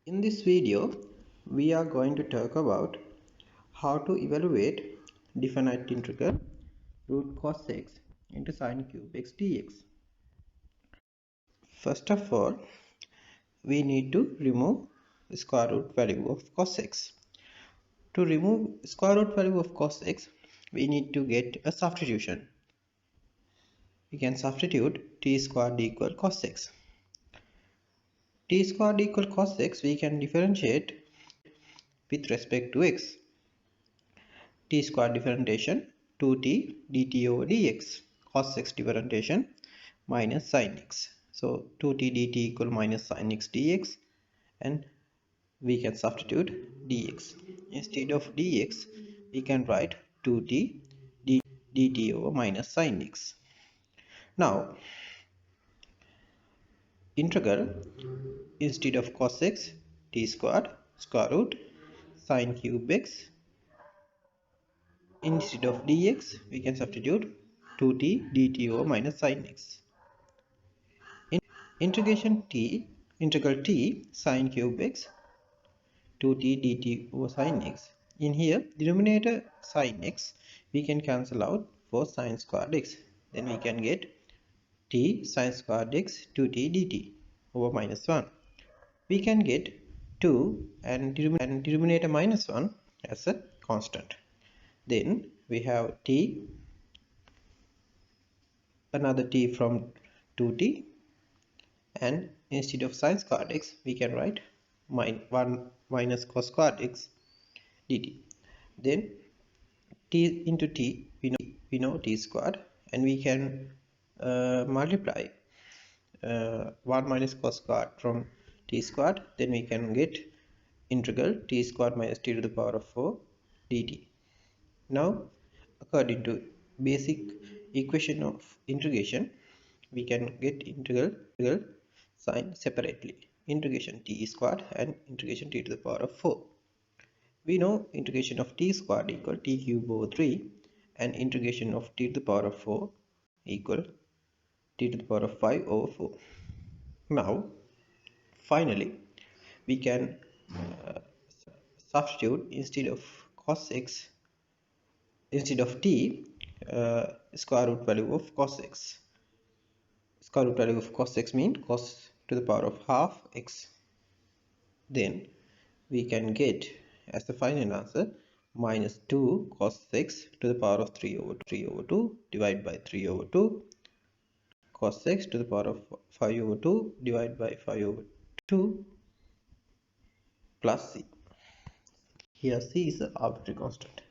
In this video, we are going to talk about how to evaluate definite integral root cos x into sin³ dx. First of all, we need to remove the square root value of cos x. To remove square root value of cos x, we need to get a substitution. We can substitute t squared equal cos x. T squared equal cos x we can differentiate with respect to x. T squared differentiation 2t dt over dx. Cos x differentiation minus sin x. So 2t dt equal minus sin x dx, and we can substitute dx. Instead of dx, we can write 2t dt over minus sin x. Now, integral, instead of cos x, t squared square root sin³ x. Instead of dx, we can substitute 2t dt over minus sin x. Integral t sin³ x 2t dt over sin x. In here, denominator sin x we can cancel out for sin squared x. Then we can get t sin squared x 2t dt over minus 1. We can get 2 and denominator minus 1 as a constant. Then we have t, another t from 2t, and instead of sin squared x we can write 1 minus cos squared x dt. Then t into t, we know t squared, and we can multiply 1 minus cos squared from t squared. Then we can get integral t squared minus t to the power of 4 dt. Now, according to basic equation of integration, we can get integral sign separately. Integration t squared and integration t to the power of 4. We know integration of t squared equal t³ over 3, and integration of t to the power of 4 equal t to the power of 5 over 4. Now, finally, we can substitute instead of cos x, instead of t, square root value of cos x. Square root value of cos x means cos to the power of half x. Then we can get as the final answer minus 2 cos x to the power of 3 over 2 divided by 3 over 2 cos x to the power of 5 over 2 divided by 5 over 2 plus c. Here c is the arbitrary constant.